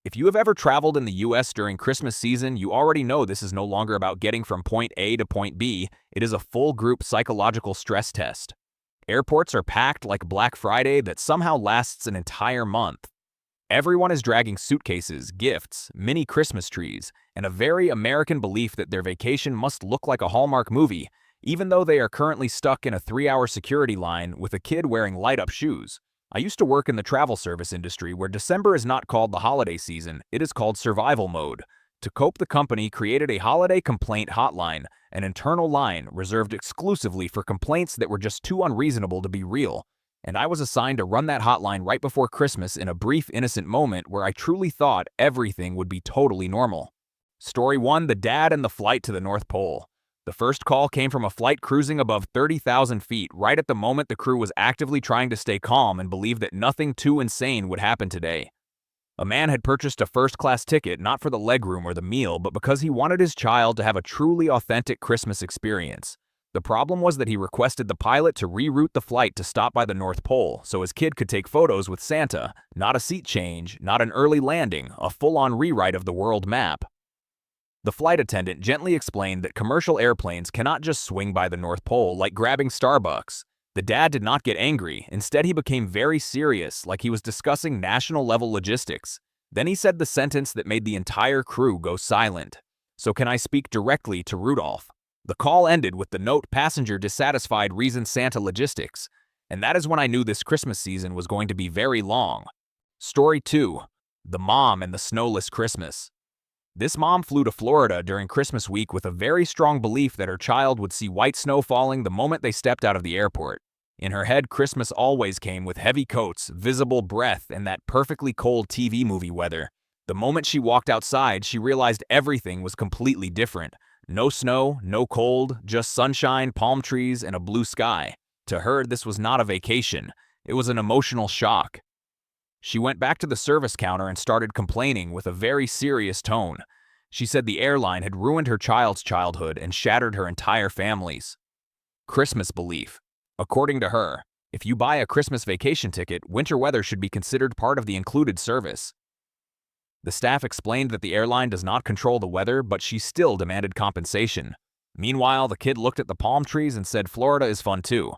If you have ever traveled in the US during Christmas season, you already know this is no longer about getting from point A to point B, it is a full group psychological stress test. Airports are packed like Black Friday that somehow lasts an entire month. Everyone is dragging suitcases, gifts, mini Christmas trees, and a very American belief that their vacation must look like a Hallmark movie, even though they are currently stuck in a 3-hour security line with a kid wearing light-up shoes. I used to work in the travel service industry where December is not called the holiday season, it is called survival mode. To cope, the company created a holiday complaint hotline, an internal line reserved exclusively for complaints that were just too unreasonable to be real. And I was assigned to run that hotline right before Christmas in a brief innocent moment where I truly thought everything would be totally normal. Story 1: The Dad and the Flight to the North Pole. The first call came from a flight cruising above 30,000 feet right at the moment the crew was actively trying to stay calm and believe that nothing too insane would happen today. A man had purchased a first-class ticket not for the legroom or the meal, but because he wanted his child to have a truly authentic Christmas experience. The problem was that he requested the pilot to reroute the flight to stop by the North Pole so his kid could take photos with Santa, not a seat change, not an early landing, a full-on rewrite of the world map. The flight attendant gently explained that commercial airplanes cannot just swing by the North Pole like grabbing Starbucks. The dad did not get angry. Instead, he became very serious, like he was discussing national-level logistics. Then he said the sentence that made the entire crew go silent. "So can I speak directly to Rudolph?" The call ended with the note, "Passenger dissatisfied, reason Santa logistics." And that is when I knew this Christmas season was going to be very long. Story 2: The Mom and the Snowless Christmas. This mom flew to Florida during Christmas week with a very strong belief that her child would see white snow falling the moment they stepped out of the airport. In her head, Christmas always came with heavy coats, visible breath, and that perfectly cold TV movie weather. The moment she walked outside, she realized everything was completely different. No snow, no cold, just sunshine, palm trees, and a blue sky. To her, this was not a vacation. It was an emotional shock. She went back to the service counter and started complaining with a very serious tone. She said the airline had ruined her child's childhood and shattered her entire family's Christmas belief. According to her, if you buy a Christmas vacation ticket, winter weather should be considered part of the included service. The staff explained that the airline does not control the weather, but she still demanded compensation. Meanwhile, the kid looked at the palm trees and said Florida is fun too.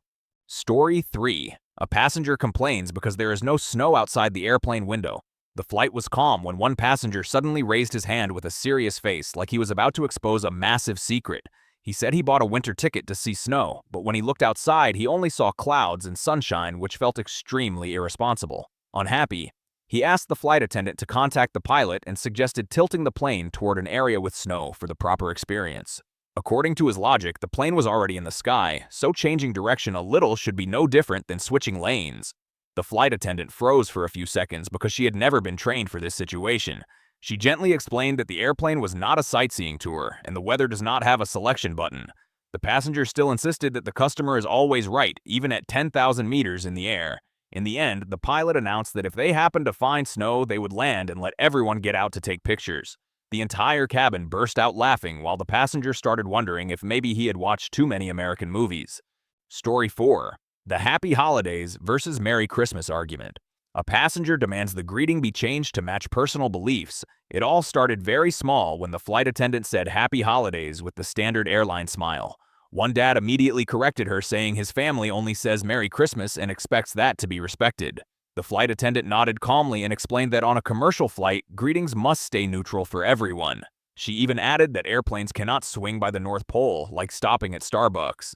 Story 3: A passenger complains because there is no snow outside the airplane window. The flight was calm when one passenger suddenly raised his hand with a serious face, like he was about to expose a massive secret. He said he bought a winter ticket to see snow, but when he looked outside, he only saw clouds and sunshine, which felt extremely irresponsible. Unhappy, he asked the flight attendant to contact the pilot and suggested tilting the plane toward an area with snow for the proper experience. According to his logic, the plane was already in the sky, so changing direction a little should be no different than switching lanes. The flight attendant froze for a few seconds because she had never been trained for this situation. She gently explained that the airplane was not a sightseeing tour, and the weather does not have a selection button. The passenger still insisted that the customer is always right, even at 10,000 meters in the air. In the end, the pilot announced that if they happened to find snow, they would land and let everyone get out to take pictures. The entire cabin burst out laughing while the passenger started wondering if maybe he had watched too many American movies. Story 4: The Happy Holidays versus Merry Christmas argument. A passenger demands the greeting be changed to match personal beliefs. It all started very small when the flight attendant said Happy Holidays with the standard airline smile. One dad immediately corrected her, saying his family only says Merry Christmas and expects that to be respected. The flight attendant nodded calmly and explained that on a commercial flight, greetings must stay neutral for everyone. She even added that airplanes cannot swing by the North Pole, like stopping at Starbucks.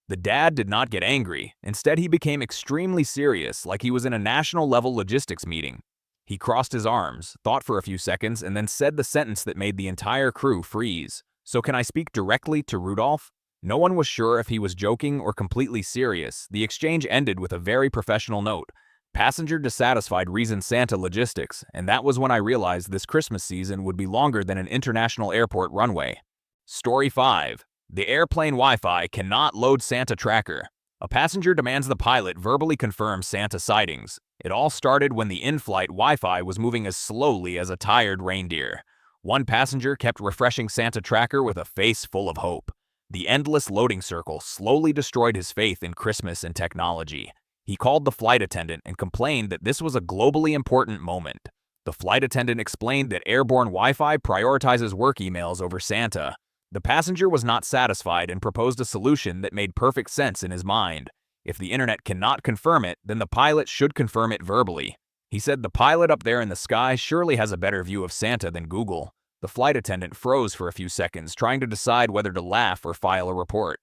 The dad did not get angry. Instead, he became extremely serious, like he was in a national-level logistics meeting. He crossed his arms, thought for a few seconds, and then said the sentence that made the entire crew freeze. "So can I speak directly to Rudolph?" No one was sure if he was joking or completely serious. The exchange ended with a very professional note. Passenger dissatisfied, reason Santa logistics, and that was when I realized this Christmas season would be longer than an international airport runway. Story 5: The airplane Wi-Fi cannot load Santa tracker. A passenger demands the pilot verbally confirm Santa sightings. It all started when the in-flight Wi-Fi was moving as slowly as a tired reindeer. One passenger kept refreshing Santa tracker with a face full of hope. The endless loading circle slowly destroyed his faith in Christmas and technology. He called the flight attendant and complained that this was a globally important moment. The flight attendant explained that airborne Wi-Fi prioritizes work emails over Santa. The passenger was not satisfied and proposed a solution that made perfect sense in his mind. If the internet cannot confirm it, then the pilot should confirm it verbally. He said the pilot up there in the sky surely has a better view of Santa than Google. The flight attendant froze for a few seconds, trying to decide whether to laugh or file a report.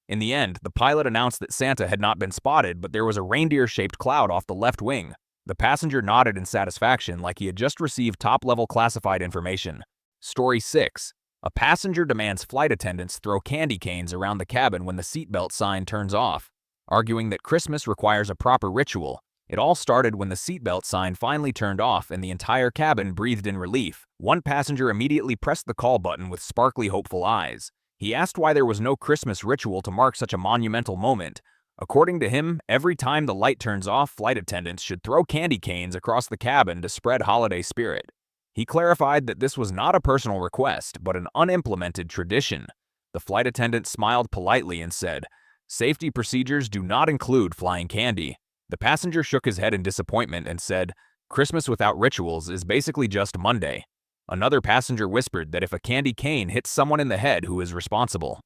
In the end, the pilot announced that Santa had not been spotted, but there was a reindeer-shaped cloud off the left wing. The passenger nodded in satisfaction like he had just received top-level classified information. Story 6. A passenger demands flight attendants throw candy canes around the cabin when the seatbelt sign turns off, arguing that Christmas requires a proper ritual. It all started when the seatbelt sign finally turned off and the entire cabin breathed in relief. One passenger immediately pressed the call button with sparkly, hopeful eyes. He asked why there was no Christmas ritual to mark such a monumental moment. According to him, every time the light turns off, flight attendants should throw candy canes across the cabin to spread holiday spirit. He clarified that this was not a personal request, but an unimplemented tradition. The flight attendant smiled politely and said, "Safety procedures do not include flying candy." The passenger shook his head in disappointment and said, "Christmas without rituals is basically just Monday." Another passenger whispered that if a candy cane hits someone in the head, who is responsible?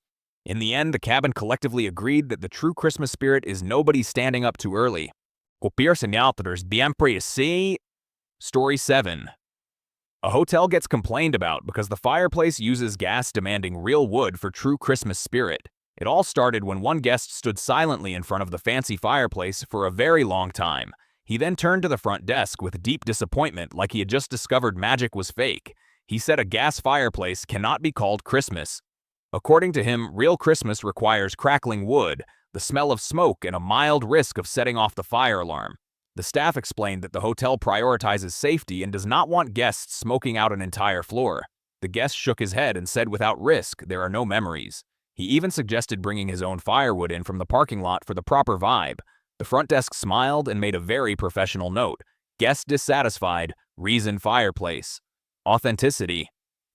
In the end, the cabin collectively agreed that the true Christmas spirit is nobody standing up too early. Story 7. A hotel gets complained about because the fireplace uses gas, demanding real wood for true Christmas spirit. It all started when one guest stood silently in front of the fancy fireplace for a very long time. He then turned to the front desk with deep disappointment, like he had just discovered magic was fake. He said a gas fireplace cannot be called Christmas. According to him, real Christmas requires crackling wood, the smell of smoke, and a mild risk of setting off the fire alarm. The staff explained that the hotel prioritizes safety and does not want guests smoking out an entire floor. The guest shook his head and said without risk, there are no memories. He even suggested bringing his own firewood in from the parking lot for the proper vibe. The front desk smiled and made a very professional note. Guest dissatisfied, reason fireplace. Authenticity.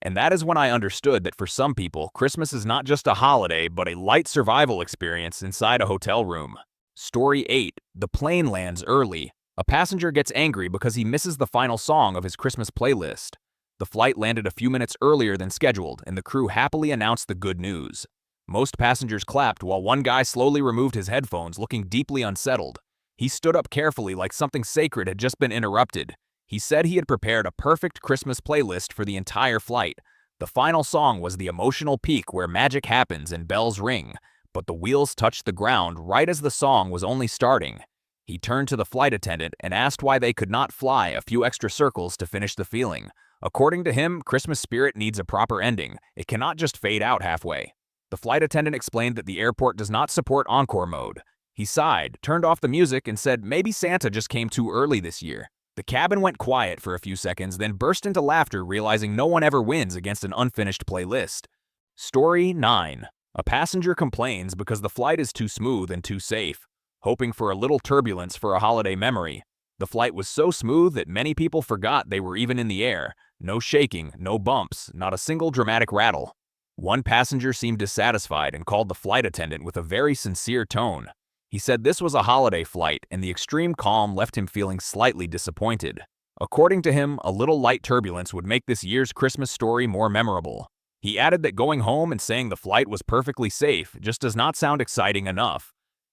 And that is when I understood that for some people, Christmas is not just a holiday, but a light survival experience inside a hotel room. Story 8. The plane lands early. A passenger gets angry because he misses the final song of his Christmas playlist. The flight landed a few minutes earlier than scheduled, and the crew happily announced the good news. Most passengers clapped while one guy slowly removed his headphones, looking deeply unsettled. He stood up carefully like something sacred had just been interrupted. He said he had prepared a perfect Christmas playlist for the entire flight. The final song was the emotional peak where magic happens and bells ring. But the wheels touched the ground right as the song was only starting. He turned to the flight attendant and asked why they could not fly a few extra circles to finish the feeling. According to him, Christmas spirit needs a proper ending. It cannot just fade out halfway. The flight attendant explained that the airport does not support encore mode. He sighed, turned off the music, and said maybe Santa just came too early this year. The cabin went quiet for a few seconds, then burst into laughter, realizing no one ever wins against an unfinished playlist. Story 9. A passenger complains because the flight is too smooth and too safe, hoping for a little turbulence for a holiday memory. The flight was so smooth that many people forgot they were even in the air. No shaking, no bumps, not a single dramatic rattle. One passenger seemed dissatisfied and called the flight attendant with a very sincere tone. He said this was a holiday flight, and the extreme calm left him feeling slightly disappointed. According to him, a little light turbulence would make this year's Christmas story more memorable. He added that going home and saying the flight was perfectly safe just does not sound exciting enough.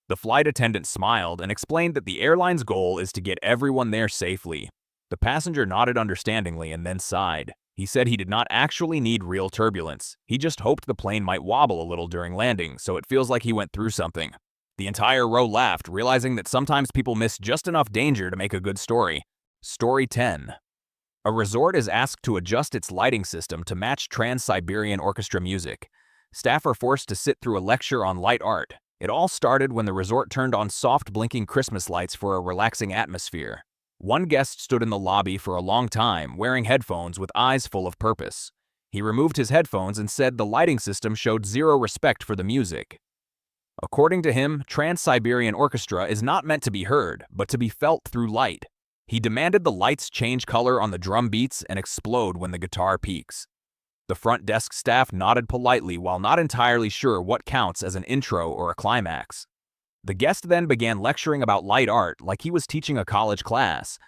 The flight attendant smiled and explained that the airline's goal is to get everyone there safely. The passenger nodded understandingly and then sighed. He said he did not actually need real turbulence. He just hoped the plane might wobble a little during landing, so it feels like he went through something. The entire row laughed, realizing that sometimes people miss just enough danger to make a good story. Story 10. A resort is asked to adjust its lighting system to match Trans-Siberian Orchestra music. Staff are forced to sit through a lecture on light art. It all started when the resort turned on soft blinking Christmas lights for a relaxing atmosphere. One guest stood in the lobby for a long time, wearing headphones with eyes full of purpose. He removed his headphones and said the lighting system showed zero respect for the music. According to him, Trans-Siberian Orchestra is not meant to be heard, but to be felt through light. He demanded the lights change color on the drum beats and explode when the guitar peaks. The front desk staff nodded politely while not entirely sure what counts as an intro or a climax. The guest then began lecturing about light art like he was teaching a college class.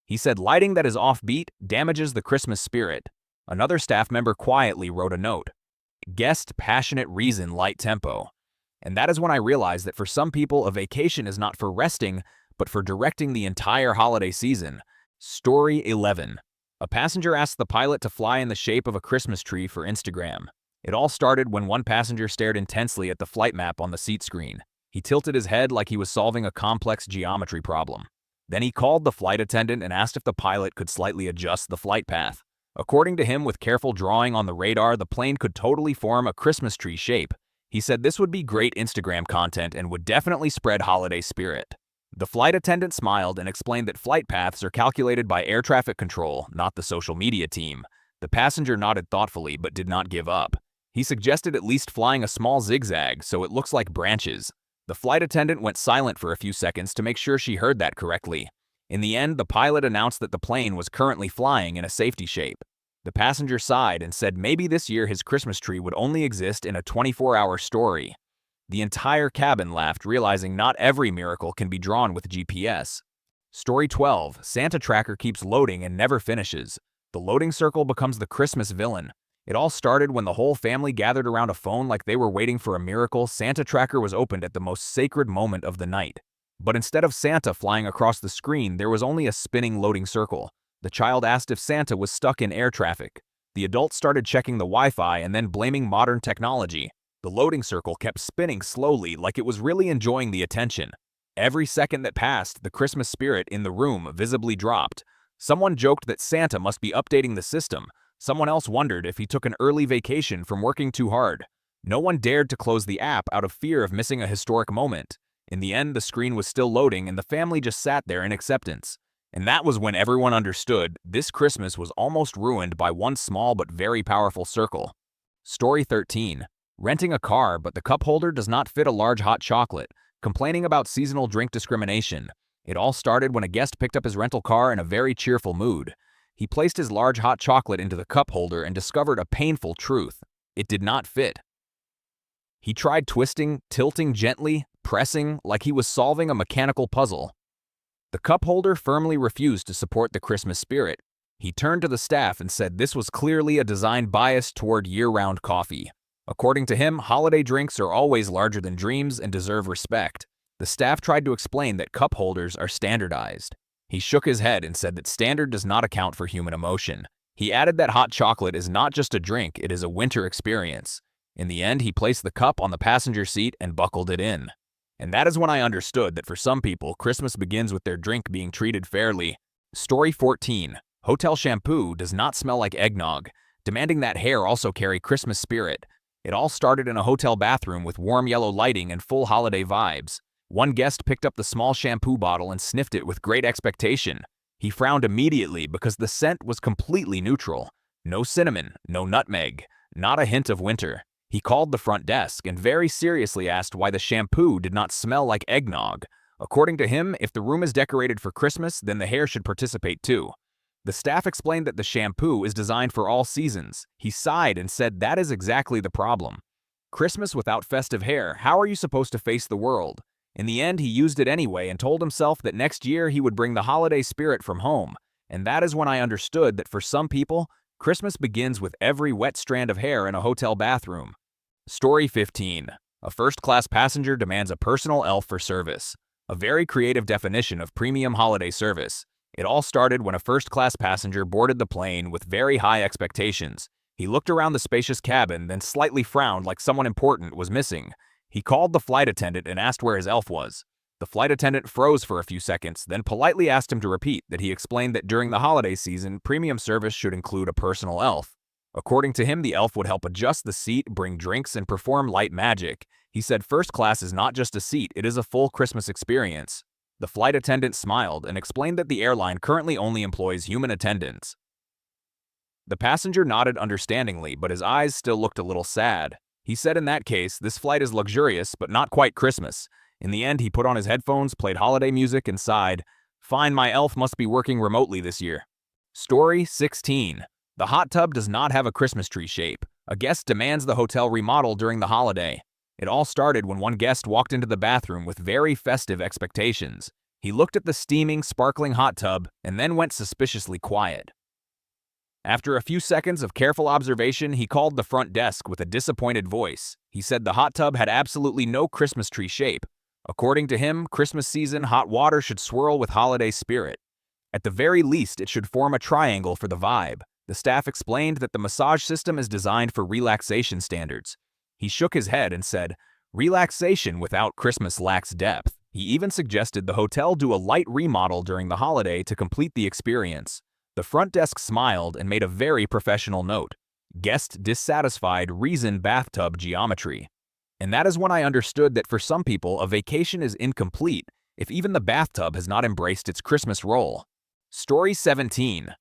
He said lighting that is offbeat damages the Christmas spirit. Another staff member quietly wrote a note. Guest passionate reason light tempo. And that is when I realized that for some people, a vacation is not for resting, but for directing the entire holiday season. Story 11. A passenger asked the pilot to fly in the shape of a Christmas tree for Instagram. It all started when one passenger stared intensely at the flight map on the seat screen. He tilted his head like he was solving a complex geometry problem. Then he called the flight attendant and asked if the pilot could slightly adjust the flight path. According to him, with careful drawing on the radar, the plane could totally form a Christmas tree shape. He said this would be great Instagram content and would definitely spread holiday spirit. The flight attendant smiled and explained that flight paths are calculated by air traffic control, not the social media team. The passenger nodded thoughtfully but did not give up. He suggested at least flying a small zigzag so it looks like branches. The flight attendant went silent for a few seconds to make sure she heard that correctly. In the end, the pilot announced that the plane was currently flying in a safety shape. The passenger sighed and said maybe this year his Christmas tree would only exist in a 24-hour story. The entire cabin laughed, realizing not every miracle can be drawn with GPS. Story 12. Santa tracker keeps loading and never finishes. The loading circle becomes the Christmas villain. It all started when the whole family gathered around a phone like they were waiting for a miracle. Santa tracker was opened at the most sacred moment of the night. But instead of Santa flying across the screen, there was only a spinning loading circle. The child asked if Santa was stuck in air traffic. The adults started checking the Wi-Fi and then blaming modern technology. The loading circle kept spinning slowly like it was really enjoying the attention. Every second that passed, the Christmas spirit in the room visibly dropped. Someone joked that Santa must be updating the system. Someone else wondered if he took an early vacation from working too hard. No one dared to close the app out of fear of missing a historic moment. In the end, the screen was still loading and the family just sat there in acceptance. And that was when everyone understood this Christmas was almost ruined by one small but very powerful circle. Story 13. Renting a car, but the cup holder does not fit a large hot chocolate. Complaining about seasonal drink discrimination. It all started when a guest picked up his rental car in a very cheerful mood. He placed his large hot chocolate into the cup holder and discovered a painful truth. It did not fit. He tried twisting, tilting gently, pressing, like he was solving a mechanical puzzle. The cup holder firmly refused to support the Christmas spirit. He turned to the staff and said this was clearly a design biased toward year-round coffee. According to him, holiday drinks are always larger than dreams and deserve respect. The staff tried to explain that cup holders are standardized. He shook his head and said that standard does not account for human emotion. He added that hot chocolate is not just a drink, it is a winter experience. In the end, he placed the cup on the passenger seat and buckled it in. And that is when I understood that for some people, Christmas begins with their drink being treated fairly. Story 14. Hotel shampoo does not smell like eggnog, demanding that hair also carry Christmas spirit. It all started in a hotel bathroom with warm yellow lighting and full holiday vibes. One guest picked up the small shampoo bottle and sniffed it with great expectation. He frowned immediately because the scent was completely neutral. No cinnamon, no nutmeg, not a hint of winter. He called the front desk and very seriously asked why the shampoo did not smell like eggnog. According to him, if the room is decorated for Christmas, then the hair should participate too. The staff explained that the shampoo is designed for all seasons. He sighed and said that is exactly the problem. Christmas without festive hair, how are you supposed to face the world? In the end, he used it anyway and told himself that next year he would bring the holiday spirit from home. And that is when I understood that for some people, Christmas begins with every wet strand of hair in a hotel bathroom. Story 15. A first-class passenger demands a personal elf for service. A very creative definition of premium holiday service. It all started when a first-class passenger boarded the plane with very high expectations. He looked around the spacious cabin, then slightly frowned like someone important was missing. He called the flight attendant and asked where his elf was. The flight attendant froze for a few seconds, then politely asked him to repeat that he explained that during the holiday season, premium service should include a personal elf. According to him, the elf would help adjust the seat, bring drinks, and perform light magic. He said first class is not just a seat, it is a full Christmas experience. The flight attendant smiled and explained that the airline currently only employs human attendants. The passenger nodded understandingly, but his eyes still looked a little sad. He said in that case, this flight is luxurious, but not quite Christmas. In the end, he put on his headphones, played holiday music, and sighed, "Fine, my elf must be working remotely this year." Story 16. The hot tub does not have a Christmas tree shape. A guest demands the hotel remodel during the holiday. It all started when one guest walked into the bathroom with very festive expectations. He looked at the steaming, sparkling hot tub and then went suspiciously quiet. After a few seconds of careful observation, he called the front desk with a disappointed voice. He said the hot tub had absolutely no Christmas tree shape. According to him, Christmas season hot water should swirl with holiday spirit. At the very least, it should form a triangle for the vibe. The staff explained that the massage system is designed for relaxation standards. He shook his head and said, "Relaxation without Christmas lacks depth." He even suggested the hotel do a light remodel during the holiday to complete the experience. The front desk smiled and made a very professional note. Guest dissatisfied reason bathtub geometry. And that is when I understood that for some people, a vacation is incomplete if even the bathtub has not embraced its Christmas role. Story 17.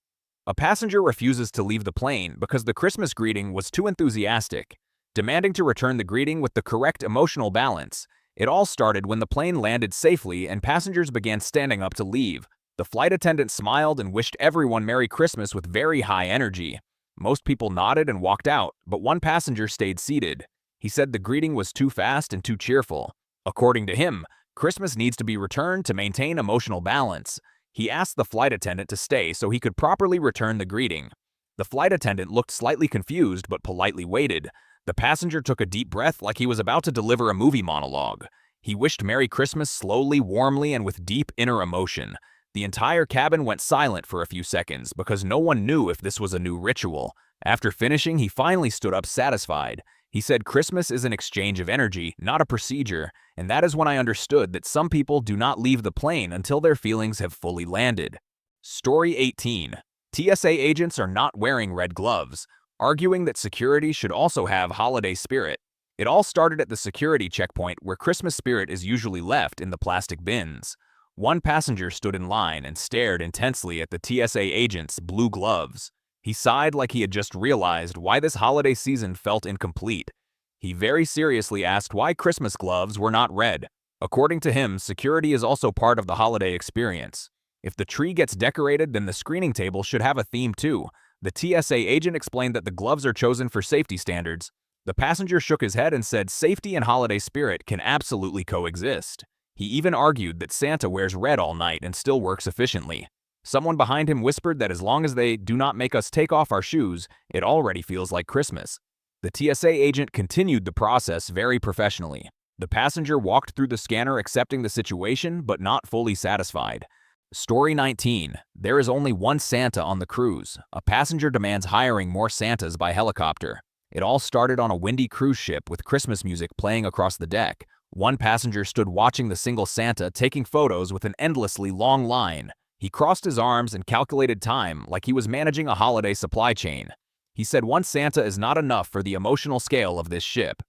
A passenger refuses to leave the plane because the Christmas greeting was too enthusiastic, demanding to return the greeting with the correct emotional balance. It all started when the plane landed safely and passengers began standing up to leave. The flight attendant smiled and wished everyone Merry Christmas with very high energy. Most people nodded and walked out, but one passenger stayed seated. He said the greeting was too fast and too cheerful. According to him, Christmas needs to be returned to maintain emotional balance. He asked the flight attendant to stay so he could properly return the greeting. The flight attendant looked slightly confused but politely waited. The passenger took a deep breath like he was about to deliver a movie monologue. He wished Merry Christmas slowly, warmly, and with deep inner emotion. The entire cabin went silent for a few seconds because no one knew if this was a new ritual. After finishing, he finally stood up satisfied. He said Christmas is an exchange of energy, not a procedure, and that is when I understood that some people do not leave the plane until their feelings have fully landed. Story 18. TSA agents are not wearing red gloves, arguing that security should also have holiday spirit. It all started at the security checkpoint where Christmas spirit is usually left in the plastic bins. One passenger stood in line and stared intensely at the TSA agent's blue gloves. He sighed like he had just realized why this holiday season felt incomplete. He very seriously asked why Christmas gloves were not red. According to him, security is also part of the holiday experience. If the tree gets decorated, then the screening table should have a theme too. The TSA agent explained that the gloves are chosen for safety standards. The passenger shook his head and said safety and holiday spirit can absolutely coexist. He even argued that Santa wears red all night and still works efficiently. Someone behind him whispered that as long as they do not make us take off our shoes, it already feels like Christmas. The TSA agent continued the process very professionally. The passenger walked through the scanner accepting the situation but not fully satisfied. Story 19. There is only one Santa on the cruise. A passenger demands hiring more Santas by helicopter. It all started on a windy cruise ship with Christmas music playing across the deck. One passenger stood watching the single Santa taking photos with an endlessly long line. He crossed his arms and calculated time like he was managing a holiday supply chain. He said one Santa is not enough for the emotional scale of this ship.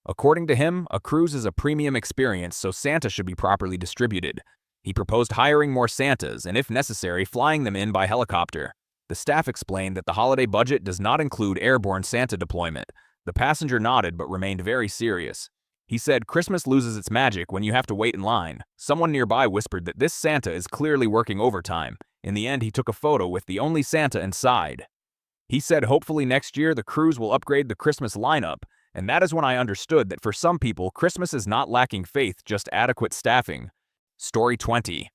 According to him, a cruise is a premium experience, so Santa should be properly distributed. He proposed hiring more Santas and, if necessary, flying them in by helicopter. The staff explained that the holiday budget does not include airborne Santa deployment. The passenger nodded but remained very serious. He said Christmas loses its magic when you have to wait in line. Someone nearby whispered that this Santa is clearly working overtime. In the end, he took a photo with the only Santa inside. He said hopefully next year the cruise will upgrade the Christmas lineup, and that is when I understood that for some people, Christmas is not lacking faith, just adequate staffing. Story 20.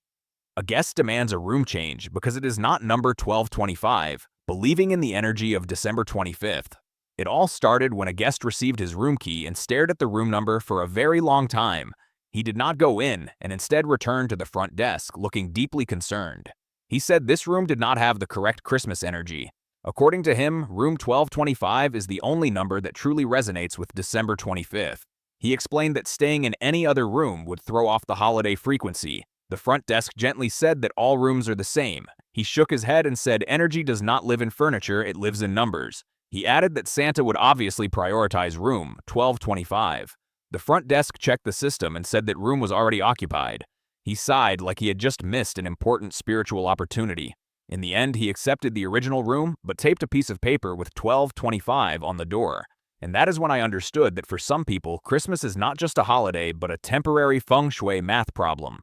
A guest demands a room change because it is not number 1225, believing in the energy of December 25th. It all started when a guest received his room key and stared at the room number for a very long time. He did not go in and instead returned to the front desk, looking deeply concerned. He said this room did not have the correct Christmas energy. According to him, room 1225 is the only number that truly resonates with December 25th. He explained that staying in any other room would throw off the holiday frequency. The front desk gently said that all rooms are the same. He shook his head and said energy does not live in furniture, it lives in numbers. He added that Santa would obviously prioritize room 1225. The front desk checked the system and said that room was already occupied. He sighed like he had just missed an important spiritual opportunity. In the end, he accepted the original room, but taped a piece of paper with 1225 on the door. And that is when I understood that for some people, Christmas is not just a holiday, but a temporary feng shui math problem.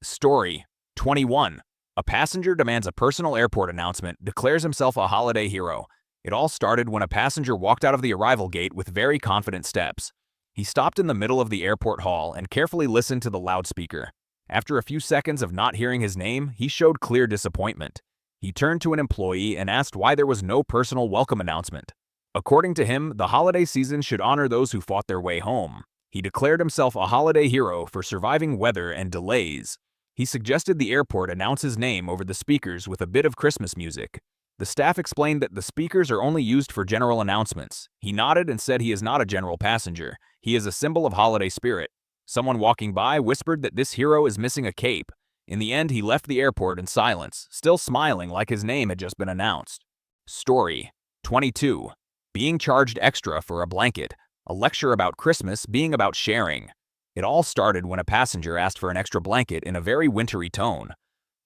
Story 21. A passenger demands a personal airport announcement, declares himself a holiday hero. It all started when a passenger walked out of the arrival gate with very confident steps. He stopped in the middle of the airport hall and carefully listened to the loudspeaker. After a few seconds of not hearing his name, he showed clear disappointment. He turned to an employee and asked why there was no personal welcome announcement. According to him, the holiday season should honor those who fought their way home. He declared himself a holiday hero for surviving weather and delays. He suggested the airport announce his name over the speakers with a bit of Christmas music. The staff explained that the speakers are only used for general announcements. He nodded and said he is not a general passenger. He is a symbol of holiday spirit. Someone walking by whispered that this hero is missing a cape. In the end, he left the airport in silence, still smiling like his name had just been announced. Story 22. Being charged extra for a blanket. A lecture about Christmas being about sharing. It all started when a passenger asked for an extra blanket in a very wintry tone.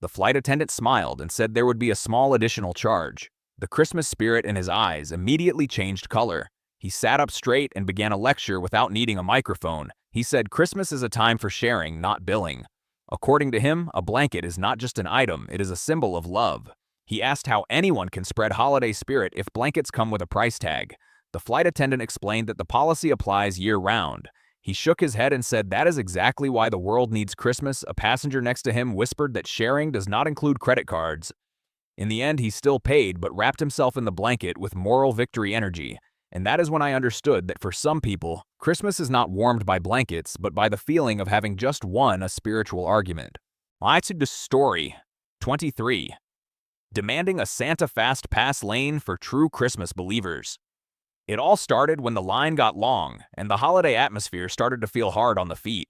The flight attendant smiled and said there would be a small additional charge. The Christmas spirit in his eyes immediately changed color. He sat up straight and began a lecture without needing a microphone. He said Christmas is a time for sharing, not billing. According to him, a blanket is not just an item, it is a symbol of love. He asked how anyone can spread holiday spirit if blankets come with a price tag. The flight attendant explained that the policy applies year-round. He shook his head and said that is exactly why the world needs Christmas. A passenger next to him whispered that sharing does not include credit cards. In the end, he still paid but wrapped himself in the blanket with moral victory energy. And that is when I understood that for some people, Christmas is not warmed by blankets, but by the feeling of having just won a spiritual argument. I to the story 23. Demanding a Santa Fast Pass lane for true Christmas believers. It all started when the line got long, and the holiday atmosphere started to feel hard on the feet.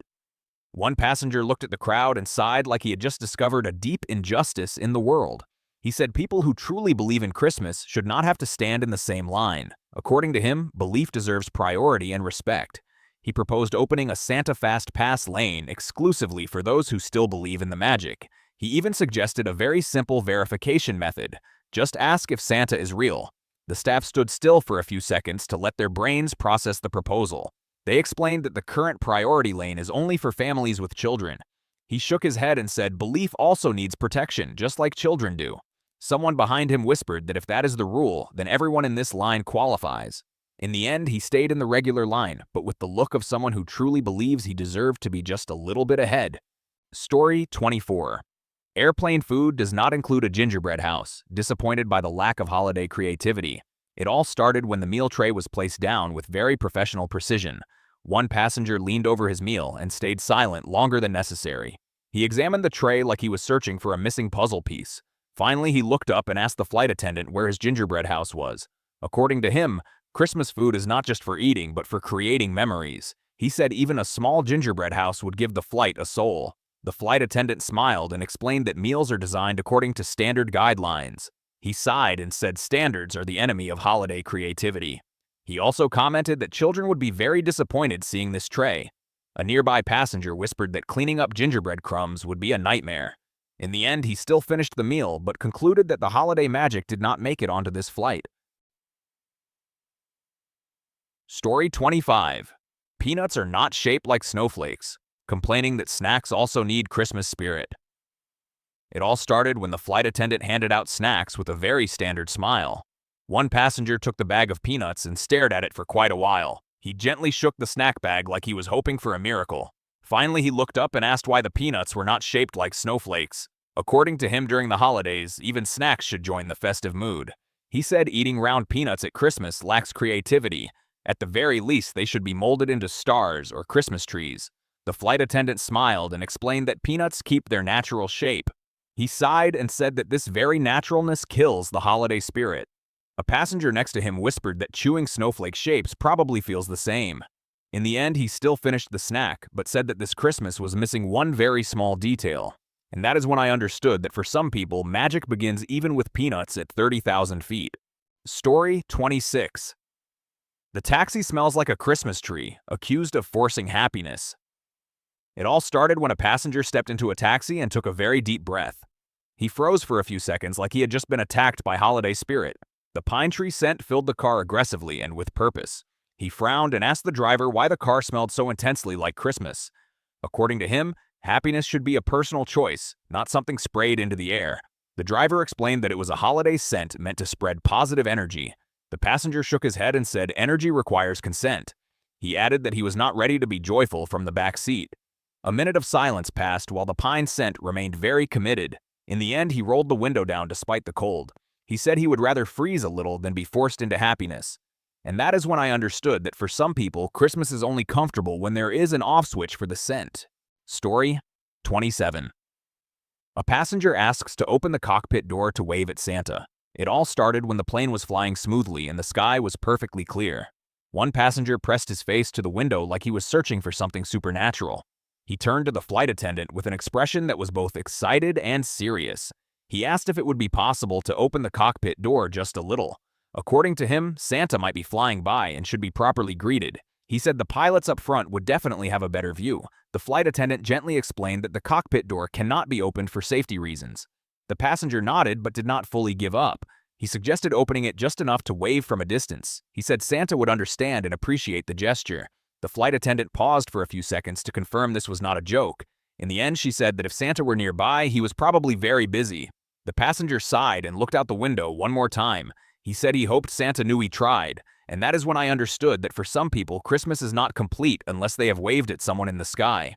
One passenger looked at the crowd and sighed like he had just discovered a deep injustice in the world. He said people who truly believe in Christmas should not have to stand in the same line. According to him, belief deserves priority and respect. He proposed opening a Santa Fast Pass lane exclusively for those who still believe in the magic. He even suggested a very simple verification method. Just ask if Santa is real. The staff stood still for a few seconds to let their brains process the proposal. They explained that the current priority lane is only for families with children. He shook his head and said belief also needs protection, just like children do. Someone behind him whispered that if that is the rule, then everyone in this line qualifies. In the end, he stayed in the regular line, but with the look of someone who truly believes he deserved to be just a little bit ahead. Story 24. Airplane food does not include a gingerbread house, disappointed by the lack of holiday creativity. It all started when the meal tray was placed down with very professional precision. One passenger leaned over his meal and stayed silent longer than necessary. He examined the tray like he was searching for a missing puzzle piece. Finally, he looked up and asked the flight attendant where his gingerbread house was. According to him, Christmas food is not just for eating, but for creating memories. He said even a small gingerbread house would give the flight a soul. The flight attendant smiled and explained that meals are designed according to standard guidelines. He sighed and said standards are the enemy of holiday creativity. He also commented that children would be very disappointed seeing this tray. A nearby passenger whispered that cleaning up gingerbread crumbs would be a nightmare. In the end, he still finished the meal, but concluded that the holiday magic did not make it onto this flight. Story 25. Peanuts are not shaped like snowflakes, complaining that snacks also need Christmas spirit. It all started when the flight attendant handed out snacks with a very standard smile. One passenger took the bag of peanuts and stared at it for quite a while. He gently shook the snack bag like he was hoping for a miracle. Finally, he looked up and asked why the peanuts were not shaped like snowflakes. According to him, during the holidays, even snacks should join the festive mood. He said eating round peanuts at Christmas lacks creativity. At the very least, they should be molded into stars or Christmas trees. The flight attendant smiled and explained that peanuts keep their natural shape. He sighed and said that this very naturalness kills the holiday spirit. A passenger next to him whispered that chewing snowflake shapes probably feels the same. In the end, he still finished the snack, but said that this Christmas was missing one very small detail. And that is when I understood that for some people, magic begins even with peanuts at 30,000 feet. Story 26. The taxi smells like a Christmas tree, accused of forcing happiness. It all started when a passenger stepped into a taxi and took a very deep breath. He froze for a few seconds like he had just been attacked by holiday spirit. The pine tree scent filled the car aggressively and with purpose. He frowned and asked the driver why the car smelled so intensely like Christmas. According to him, happiness should be a personal choice, not something sprayed into the air. The driver explained that it was a holiday scent meant to spread positive energy. The passenger shook his head and said energy requires consent. He added that he was not ready to be joyful from the back seat. A minute of silence passed while the pine scent remained very committed. In the end, he rolled the window down despite the cold. He said he would rather freeze a little than be forced into happiness. And that is when I understood that for some people, Christmas is only comfortable when there is an off switch for the scent. Story 27. A passenger asks to open the cockpit door to wave at Santa. It all started when the plane was flying smoothly and the sky was perfectly clear. One passenger pressed his face to the window like he was searching for something supernatural. He turned to the flight attendant with an expression that was both excited and serious. He asked if it would be possible to open the cockpit door just a little. According to him, Santa might be flying by and should be properly greeted. He said the pilots up front would definitely have a better view. The flight attendant gently explained that the cockpit door cannot be opened for safety reasons. The passenger nodded but did not fully give up. He suggested opening it just enough to wave from a distance. He said Santa would understand and appreciate the gesture. The flight attendant paused for a few seconds to confirm this was not a joke. In the end, she said that if Santa were nearby, he was probably very busy. The passenger sighed and looked out the window one more time. He said he hoped Santa knew he tried, and that is when I understood that for some people, Christmas is not complete unless they have waved at someone in the sky.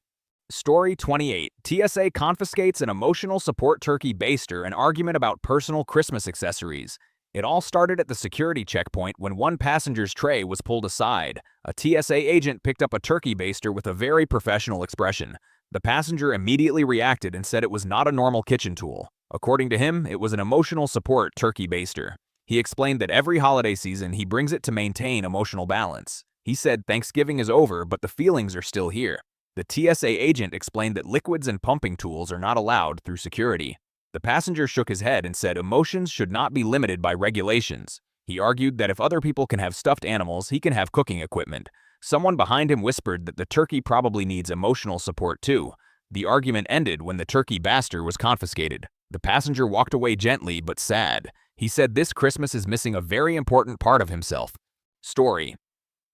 Story 28. TSA confiscates an emotional support turkey baster and argument about personal Christmas accessories. It all started at the security checkpoint when one passenger's tray was pulled aside. A TSA agent picked up a turkey baster with a very professional expression. The passenger immediately reacted and said it was not a normal kitchen tool. According to him, it was an emotional support turkey baster. He explained that every holiday season he brings it to maintain emotional balance. He said Thanksgiving is over, but the feelings are still here. The TSA agent explained that liquids and pumping tools are not allowed through security. The passenger shook his head and said emotions should not be limited by regulations. He argued that if other people can have stuffed animals, he can have cooking equipment. Someone behind him whispered that the turkey probably needs emotional support too. The argument ended when the turkey baster was confiscated. The passenger walked away gently but sad. He said this Christmas is missing a very important part of himself. Story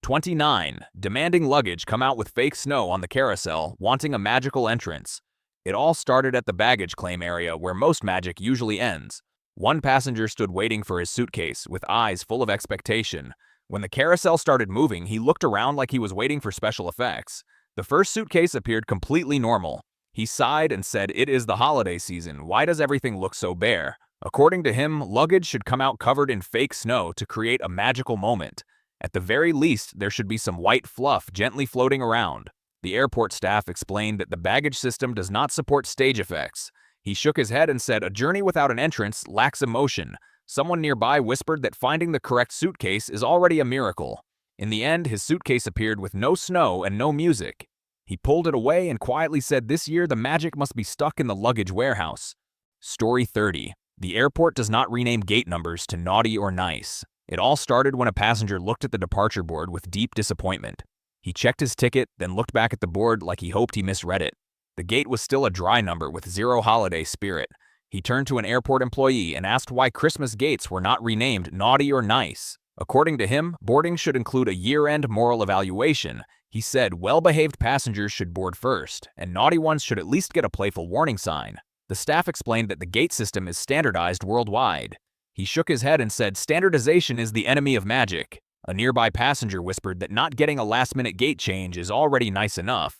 29. Demanding luggage come out with fake snow on the carousel, wanting a magical entrance. It all started at the baggage claim area where most magic usually ends. One passenger stood waiting for his suitcase with eyes full of expectation. When the carousel started moving, he looked around like he was waiting for special effects. The first suitcase appeared completely normal. He sighed and said, "It is the holiday season. Why does everything look so bare?" According to him, luggage should come out covered in fake snow to create a magical moment. At the very least, there should be some white fluff gently floating around. The airport staff explained that the baggage system does not support stage effects. He shook his head and said a journey without an entrance lacks emotion. Someone nearby whispered that finding the correct suitcase is already a miracle. In the end, his suitcase appeared with no snow and no music. He pulled it away and quietly said this year the magic must be stuck in the luggage warehouse. Story 30. The airport does not rename gate numbers to naughty or nice. It all started when a passenger looked at the departure board with deep disappointment. He checked his ticket, then looked back at the board like he hoped he misread it. The gate was still a dry number with zero holiday spirit. He turned to an airport employee and asked why Christmas gates were not renamed naughty or nice. According to him, boarding should include a year-end moral evaluation. He said well-behaved passengers should board first, and naughty ones should at least get a playful warning sign. The staff explained that the gate system is standardized worldwide. He shook his head and said standardization is the enemy of magic. A nearby passenger whispered that not getting a last-minute gate change is already nice enough.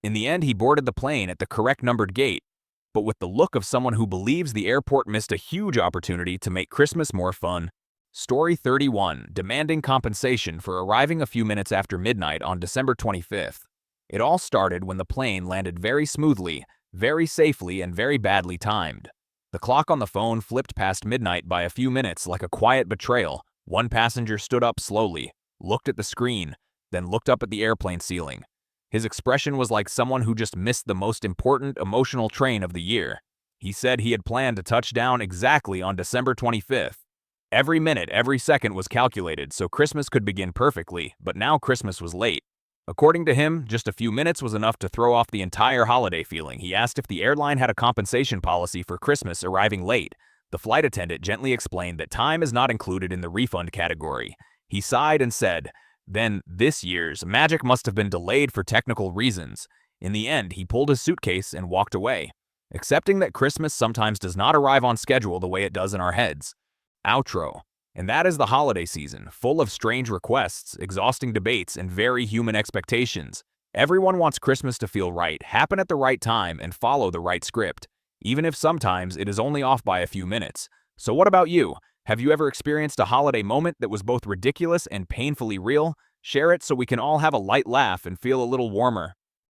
In the end, he boarded the plane at the correct numbered gate, but with the look of someone who believes the airport missed a huge opportunity to make Christmas more fun. Story 31. Demanding compensation for arriving a few minutes after midnight on December 25th. It all started when the plane landed very smoothly, very safely, and very badly timed. The clock on the phone flipped past midnight by a few minutes like a quiet betrayal. One passenger stood up slowly, looked at the screen, then looked up at the airplane ceiling. His expression was like someone who just missed the most important emotional train of the year. He said he had planned to touch down exactly on December 25th. Every minute, every second was calculated so Christmas could begin perfectly, but now Christmas was late. According to him, just a few minutes was enough to throw off the entire holiday feeling. He asked if the airline had a compensation policy for Christmas arriving late. The flight attendant gently explained that time is not included in the refund category. He sighed and said, then this year's magic must have been delayed for technical reasons. In the end, he pulled his suitcase and walked away, accepting that Christmas sometimes does not arrive on schedule the way it does in our heads. Outro. And that is the holiday season, full of strange requests, exhausting debates, and very human expectations. Everyone wants Christmas to feel right, happen at the right time, and follow the right script, even if sometimes it is only off by a few minutes. So what about you? Have you ever experienced a holiday moment that was both ridiculous and painfully real? Share it so we can all have a light laugh and feel a little warmer.